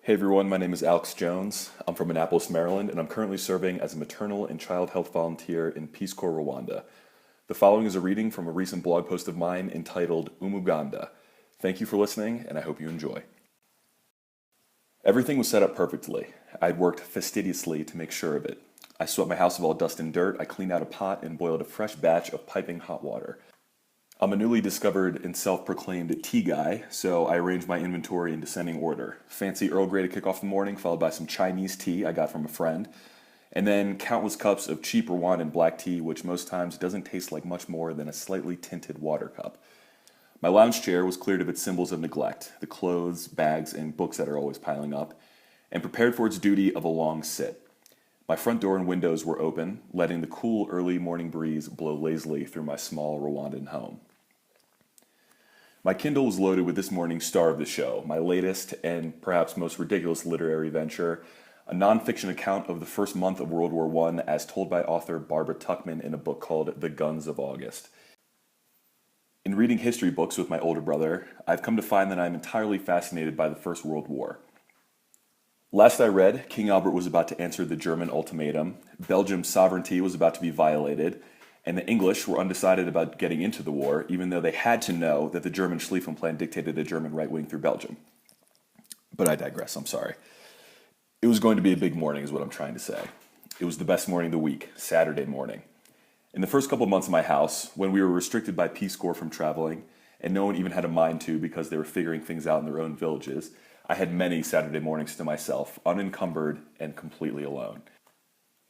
Hey everyone, my name is Alex Jones. I'm from Annapolis, Maryland, and I'm currently serving as a maternal and child health volunteer in Peace Corps Rwanda. The following is a reading from a recent blog post of mine entitled Umuganda. Thank you for listening, and I hope you enjoy. Everything was set up perfectly. I'd worked fastidiously to make sure of it. I swept my house of all dust and dirt, I cleaned out a pot, and boiled a fresh batch of piping hot water. I'm a newly discovered and self-proclaimed tea guy, so I arranged my inventory in descending order. Fancy Earl Grey to kick off the morning, followed by some Chinese tea I got from a friend, and then countless cups of cheap Rwandan black tea, which most times doesn't taste like much more than a slightly tinted water cup. My lounge chair was cleared of its symbols of neglect, the clothes, bags, and books that are always piling up, and prepared for its duty of a long sit. My front door and windows were open, letting the cool early morning breeze blow lazily through my small Rwandan home. My Kindle was loaded with this morning's star of the show, my latest and perhaps most ridiculous literary venture, a nonfiction account of the first month of World War I as told by author Barbara Tuchman in a book called The Guns of August. In reading history books with my older brother, I've come to find that I'm entirely fascinated by the First World War. Last I read, King Albert was about to answer the German ultimatum, Belgium's sovereignty was about to be violated, and the English were undecided about getting into the war, even though they had to know that the German Schlieffen Plan dictated a German right wing through Belgium. But I digress, I'm sorry. It was going to be a big morning is what I'm trying to say. It was the best morning of the week, Saturday morning. In the first couple of months of my house, when we were restricted by Peace Corps from traveling, and no one even had a mind to because they were figuring things out in their own villages, I had many Saturday mornings to myself, unencumbered and completely alone.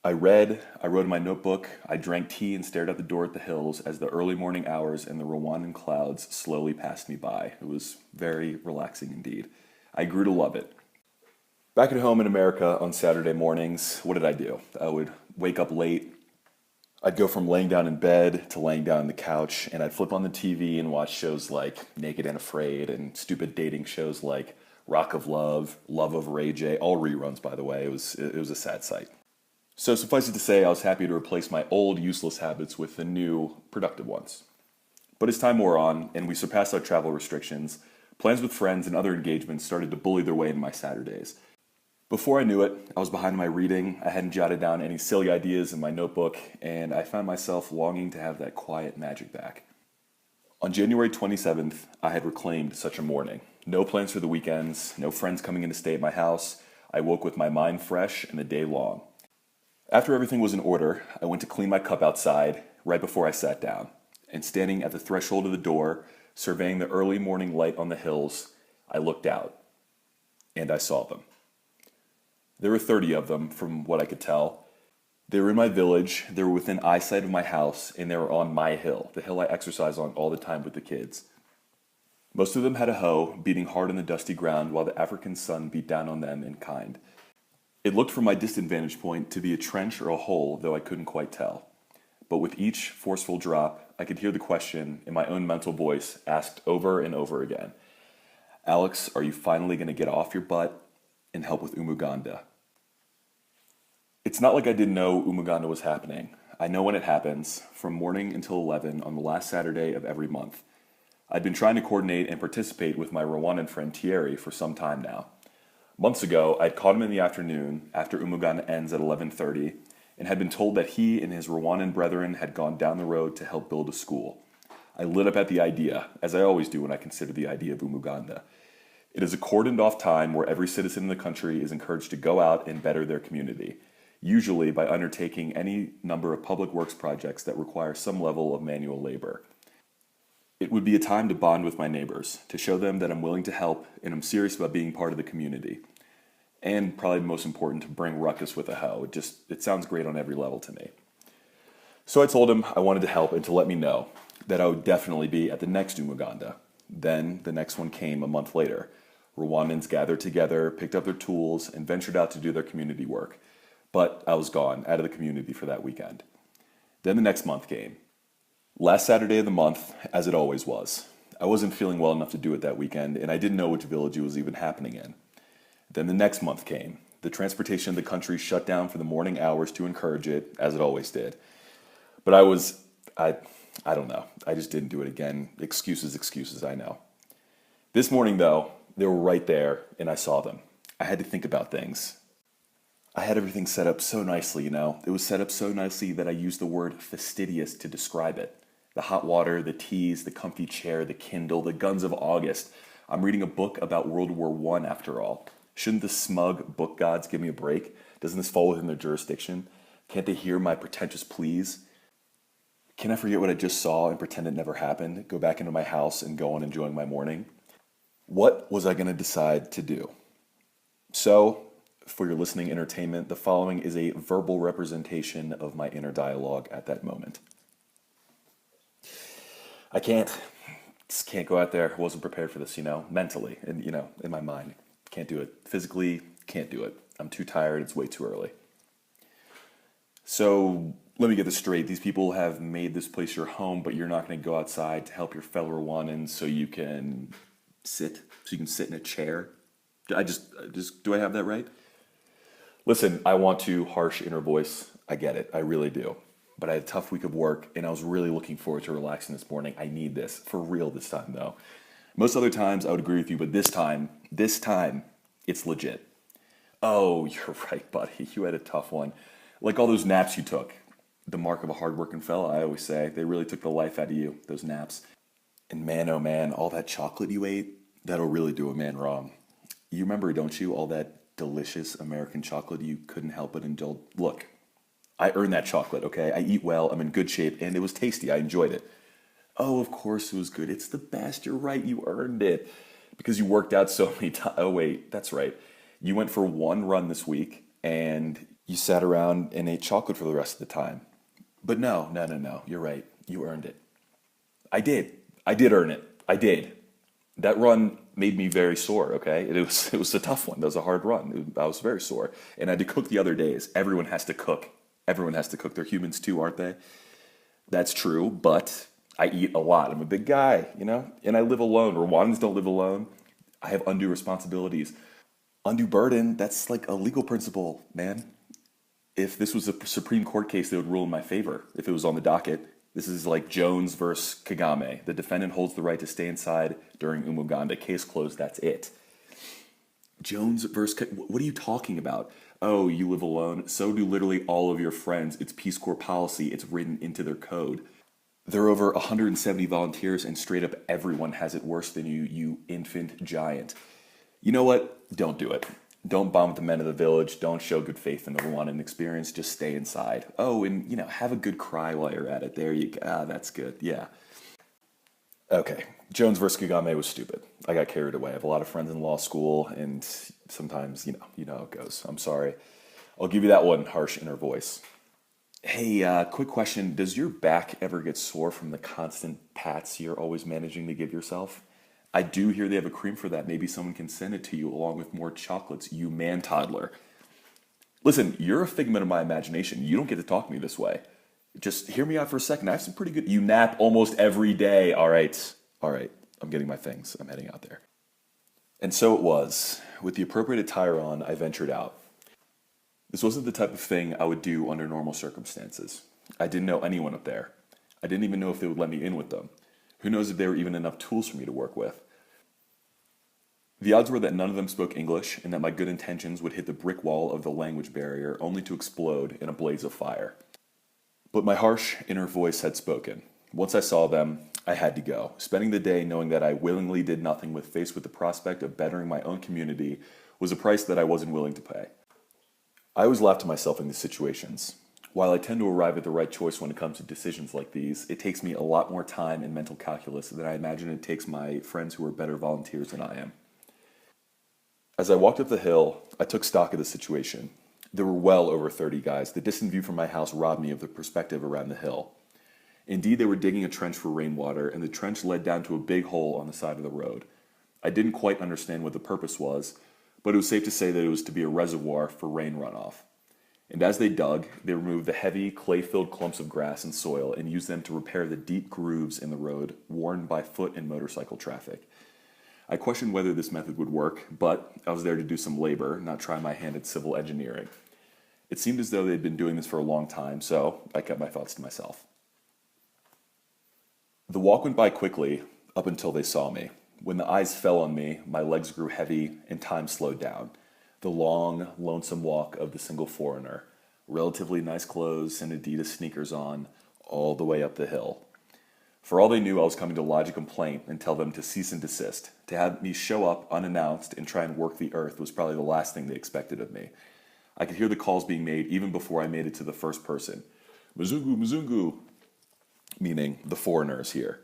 I read, I wrote in my notebook, I drank tea and stared at the door at the hills as the early morning hours and the Rwandan clouds slowly passed me by. It was very relaxing indeed. I grew to love it. Back at home in America on Saturday mornings, what did I do? I would wake up late. I'd go from laying down in bed to laying down on the couch, and I'd flip on the TV and watch shows like Naked and Afraid and stupid dating shows like Rock of Love, Love of Ray J, all reruns by the way. It was a sad sight. So suffice it to say, I was happy to replace my old useless habits with the new productive ones. But as time wore on and we surpassed our travel restrictions, plans with friends and other engagements started to bully their way into my Saturdays. Before I knew it, I was behind my reading, I hadn't jotted down any silly ideas in my notebook, and I found myself longing to have that quiet magic back. On January 27th, I had reclaimed such a morning. No plans for the weekends, no friends coming in to stay at my house. I woke with my mind fresh and the day long. After everything was in order, I went to clean my cup outside right before I sat down, and standing at the threshold of the door, surveying the early morning light on the hills, I looked out, and I saw them. There were 30 of them, from what I could tell. They were in my village, they were within eyesight of my house, and they were on my hill, the hill I exercise on all the time with the kids. Most of them had a hoe, beating hard on the dusty ground while the African sun beat down on them in kind. It looked from my distant vantage point to be a trench or a hole, though I couldn't quite tell. But with each forceful drop, I could hear the question in my own mental voice asked over and over again. Alex, are you finally going to get off your butt and help with Umuganda? It's not like I didn't know Umuganda was happening. I know when it happens, from morning until 11 on the last Saturday of every month. I'd been trying to coordinate and participate with my Rwandan friend Thierry for some time now. Months ago, I'd caught him in the afternoon after Umuganda ends at 11:30 and had been told that he and his Rwandan brethren had gone down the road to help build a school. I lit up at the idea, as I always do when I consider the idea of Umuganda. It is a cordoned off time where every citizen in the country is encouraged to go out and better their community, usually by undertaking any number of public works projects that require some level of manual labor. It would be a time to bond with my neighbors, to show them that I'm willing to help and I'm serious about being part of the community. And probably most important, to bring ruckus with a hoe. It sounds great on every level to me. So I told him I wanted to help and to let me know that I would definitely be at the next Umuganda. Then the next one came a month later. Rwandans gathered together, picked up their tools, and ventured out to do their community work. But I was gone, out of the community for that weekend. Then the next month came. Last Saturday of the month, as it always was. I wasn't feeling well enough to do it that weekend, and I didn't know which village it was even happening in. Then the next month came. The transportation of the country shut down for the morning hours to encourage it, as it always did. But I don't know. I just didn't do it again. Excuses, I know. This morning, though, they were right there, and I saw them. I had to think about things. I had everything set up so nicely, you know. It was set up so nicely that I used the word fastidious to describe it. The hot water, the teas, the comfy chair, the Kindle, the guns of August. I'm reading a book about World War One after all. Shouldn't the smug book gods give me a break? Doesn't this fall within their jurisdiction? Can't they hear my pretentious pleas? Can I forget what I just saw and pretend it never happened? Go back into my house and go on enjoying my morning? What was I going to decide to do? So, for your listening entertainment, the following is a verbal representation of my inner dialogue at that moment. I just can't go out there. Wasn't prepared for this, mentally and, in my mind. Can't do it. Physically, can't do it. I'm too tired. It's way too early. So, let me get this straight. These people have made this place your home, but you're not going to go outside to help your fellow Rwandans so you can sit in a chair. Do I have that right? Listen, I want to harsh inner voice. I get it. I really do. But I had a tough week of work, and I was really looking forward to relaxing this morning. I need this. For real this time, though. Most other times, I would agree with you, but this time, it's legit. Oh, you're right, buddy. You had a tough one. Like all those naps you took. The mark of a hard-working fella, I always say. They really took the life out of you, those naps. And man, oh man, all that chocolate you ate, that'll really do a man wrong. You remember, don't you, all that delicious American chocolate you couldn't help but indulge? Look, I earned that chocolate, okay? I eat well, I'm in good shape, and it was tasty. I enjoyed it. Oh, of course it was good. It's the best. You're right. You earned it. Because you worked out so many times. Oh, wait, that's right. You went for one run this week, and you sat around and ate chocolate for the rest of the time. But no. You're right. You earned it. I did. I did earn it. I did. That run made me very sore, okay? It was a tough one. That was a hard run. I was very sore. And I had to cook the other days. Everyone has to cook. Everyone has to cook. They're humans too, aren't they? That's true, but I eat a lot. I'm a big guy, And I live alone. Rwandans don't live alone. I have undue responsibilities. Undue burden, that's like a legal principle, man. If this was a Supreme Court case, they would rule in my favor if it was on the docket. This is like Jones versus Kagame. The defendant holds the right to stay inside during Umuganda. Case closed, that's it. Jones versus... What are you talking about? Oh, you live alone? So do literally all of your friends. It's Peace Corps policy. It's written into their code. There are over 170 volunteers, and straight up everyone has it worse than you, you infant giant. You know what? Don't do it. Don't bomb the men of the village. Don't show good faith in the Rwandan experience. Just stay inside. Oh, and, have a good cry while you're at it. There you go. Ah, that's good. Yeah. Okay. Jones versus Kagame was stupid. I got carried away. I have a lot of friends in law school, and sometimes, you know how it goes. I'm sorry. I'll give you that one, harsh inner voice. Hey, quick question. Does your back ever get sore from the constant pats you're always managing to give yourself? I do hear they have a cream for that. Maybe someone can send it to you along with more chocolates, you man toddler. Listen, you're a figment of my imagination. You don't get to talk to me this way. Just hear me out for a second. I have some pretty good... You nap almost every day. All right. I'm getting my things. I'm heading out there. And so it was. With the appropriate attire on, I ventured out. This wasn't the type of thing I would do under normal circumstances. I didn't know anyone up there. I didn't even know if they would let me in with them. Who knows if there were even enough tools for me to work with. The odds were that none of them spoke English and that my good intentions would hit the brick wall of the language barrier only to explode in a blaze of fire. But my harsh inner voice had spoken. Once I saw them, I had to go. Spending the day knowing that I willingly did nothing faced with the prospect of bettering my own community was a price that I wasn't willing to pay. I always laugh to myself in these situations. While I tend to arrive at the right choice when it comes to decisions like these, it takes me a lot more time and mental calculus than I imagine it takes my friends who are better volunteers than I am. As I walked up the hill, I took stock of the situation. There were well over 30 guys. The distant view from my house robbed me of the perspective around the hill. Indeed, they were digging a trench for rainwater, and the trench led down to a big hole on the side of the road. I didn't quite understand what the purpose was, but it was safe to say that it was to be a reservoir for rain runoff. And as they dug, they removed the heavy, clay-filled clumps of grass and soil and used them to repair the deep grooves in the road worn by foot and motorcycle traffic. I questioned whether this method would work, but I was there to do some labor, not try my hand at civil engineering. It seemed as though they'd been doing this for a long time, so I kept my thoughts to myself. The walk went by quickly, up until they saw me. When the eyes fell on me, my legs grew heavy and time slowed down. The long, lonesome walk of the single foreigner, relatively nice clothes and Adidas sneakers on, all the way up the hill. For all they knew, I was coming to lodge a complaint and tell them to cease and desist. To have me show up unannounced and try and work the earth was probably the last thing they expected of me. I could hear the calls being made even before I made it to the first person. Mzungu, Mzungu, meaning the foreigners here.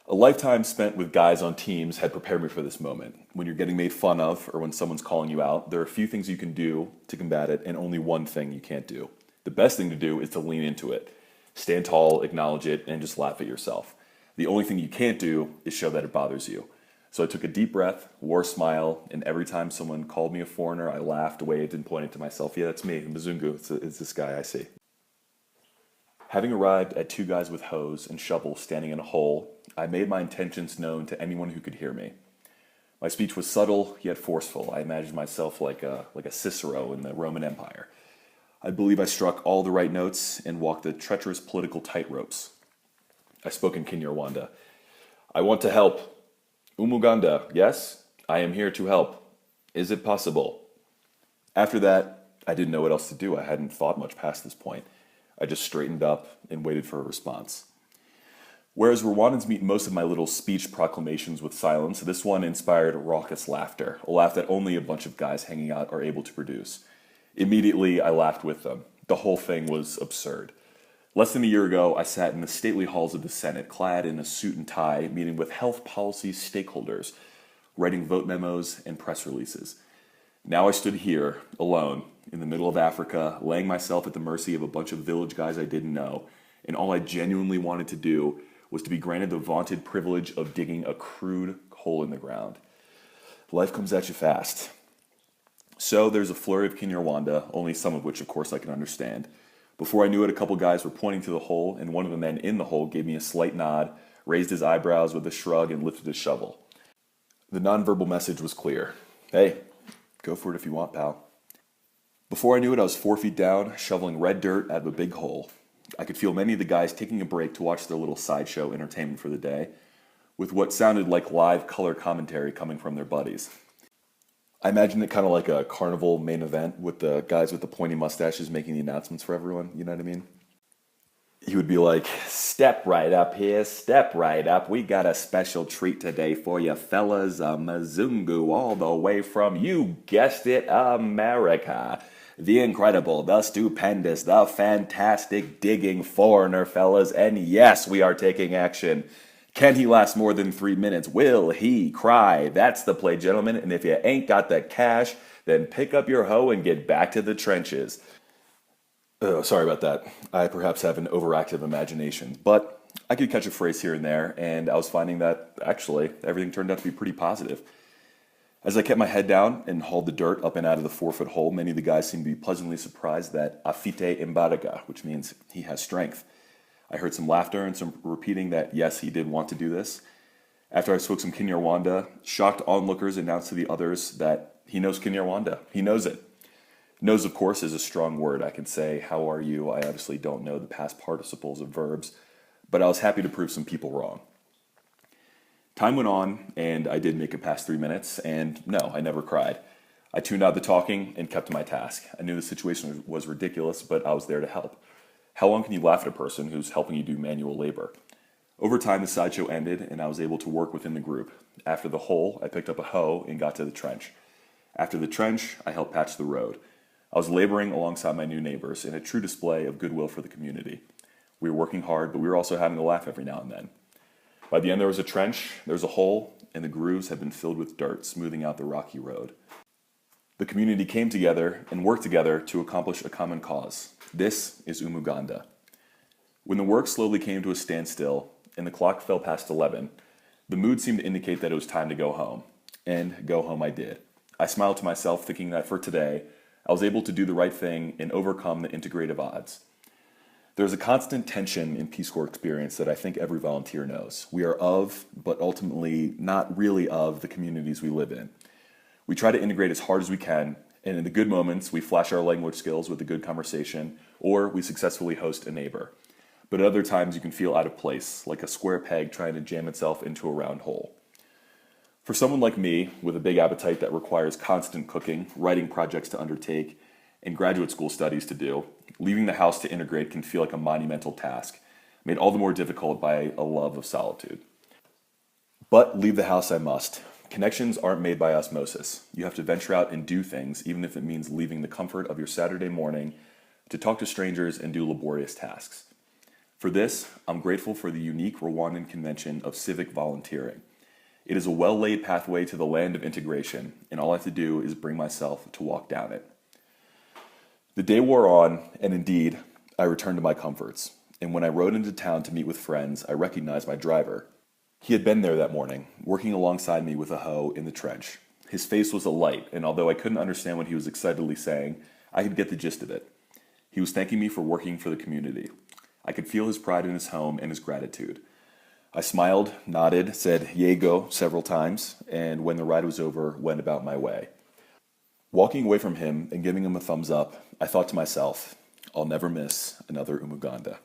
A lifetime spent with guys on teams had prepared me for this moment. When you're getting made fun of or when someone's calling you out, there are a few things you can do to combat it and only one thing you can't do. The best thing to do is to lean into it. Stand tall, acknowledge it, and just laugh at yourself. The only thing you can't do is show that it bothers you. So I took a deep breath, wore a smile, and every time someone called me a foreigner, I laughed, waved, and pointed to myself. Yeah, that's me, Mzungu. It's this guy I see. Having arrived at two guys with hoes and shovels standing in a hole, I made my intentions known to anyone who could hear me. My speech was subtle yet forceful. I imagined myself like a Cicero in the Roman Empire. I believe I struck all the right notes and walked the treacherous political tightropes. I spoke in Kinyarwanda. I want to help. Umuganda, yes, I am here to help. Is it possible? After that, I didn't know what else to do. I hadn't thought much past this point. I just straightened up and waited for a response. Whereas Rwandans meet most of my little speech proclamations with silence, this one inspired raucous laughter, a laugh that only a bunch of guys hanging out are able to produce. Immediately, I laughed with them. The whole thing was absurd. Less than a year ago, I sat in the stately halls of the Senate, clad in a suit and tie, meeting with health policy stakeholders, writing vote memos and press releases. Now I stood here, alone, in the middle of Africa, laying myself at the mercy of a bunch of village guys I didn't know, and all I genuinely wanted to do was to be granted the vaunted privilege of digging a crude hole in the ground. Life comes at you fast. So there's a flurry of Kinyarwanda, only some of which, of course, I can understand. Before I knew it, a couple guys were pointing to the hole, and one of the men in the hole gave me a slight nod, raised his eyebrows with a shrug, and lifted his shovel. The nonverbal message was clear. Hey, go for it if you want, pal. Before I knew it, I was 4 feet down, shoveling red dirt out of a big hole. I could feel many of the guys taking a break to watch their little sideshow entertainment for the day, with what sounded like live color commentary coming from their buddies. I imagined it kind of like a carnival main event with the guys with the pointy mustaches making the announcements for everyone, you know what I mean? He would be like, step right up here, step right up. We got a special treat today for you fellas. A Mzungu all the way from, you guessed it, America. The incredible, the stupendous, the fantastic digging foreigner, fellas. And yes, we are taking action. Can he last more than 3 minutes? Will he cry? That's the play, gentlemen. And if you ain't got the cash, then pick up your hoe and get back to the trenches. Oh, sorry about that. I perhaps have an overactive imagination, but I could catch a phrase here and there, and I was finding that, actually, everything turned out to be pretty positive. As I kept my head down and hauled the dirt up and out of the 4-foot hole, many of the guys seemed to be pleasantly surprised that afite imbaraga, which means he has strength. I heard some laughter and some repeating that, yes, he did want to do this. After I spoke some Kinyarwanda, shocked onlookers announced to the others that he knows Kinyarwanda. He knows it. Knows, of course, is a strong word. I can say, how are you? I obviously don't know the past participles of verbs, but I was happy to prove some people wrong. Time went on, and I did make it past 3 minutes, and no, I never cried. I tuned out the talking and kept to my task. I knew the situation was ridiculous, but I was there to help. How long can you laugh at a person who's helping you do manual labor? Over time, the sideshow ended, and I was able to work within the group. After the hole, I picked up a hoe and got to the trench. After the trench, I helped patch the road. I was laboring alongside my new neighbors in a true display of goodwill for the community. We were working hard, but we were also having a laugh every now and then. By the end, there was a trench, there was a hole, and the grooves had been filled with dirt, smoothing out the rocky road. The community came together and worked together to accomplish a common cause. This is Umuganda. When the work slowly came to a standstill and the clock fell past 11, the mood seemed to indicate that it was time to go home. And go home I did. I smiled to myself, thinking that for today, I was able to do the right thing and overcome the integrative odds. There's a constant tension in Peace Corps experience that I think every volunteer knows. We are of, but ultimately not really of, the communities we live in. We try to integrate as hard as we can, and in the good moments, we flash our language skills with a good conversation, or we successfully host a neighbor. But at other times, you can feel out of place, like a square peg trying to jam itself into a round hole. For someone like me, with a big appetite that requires constant cooking, writing projects to undertake, and graduate school studies to do, leaving the house to integrate can feel like a monumental task, made all the more difficult by a love of solitude. But leave the house I must. Connections aren't made by osmosis. You have to venture out and do things, even if it means leaving the comfort of your Saturday morning to talk to strangers and do laborious tasks. For this, I'm grateful for the unique Rwandan convention of civic volunteering. It is a well-laid pathway to the land of integration, and all I have to do is bring myself to walk down it. The day wore on, and indeed, I returned to my comforts. And when I rode into town to meet with friends, I recognized my driver. He had been there that morning, working alongside me with a hoe in the trench. His face was alight, and although I couldn't understand what he was excitedly saying, I could get the gist of it. He was thanking me for working for the community. I could feel his pride in his home and his gratitude. I smiled, nodded, said "Yego" several times, and when the ride was over, went about my way. Walking away from him and giving him a thumbs up, I thought to myself, I'll never miss another Umuganda.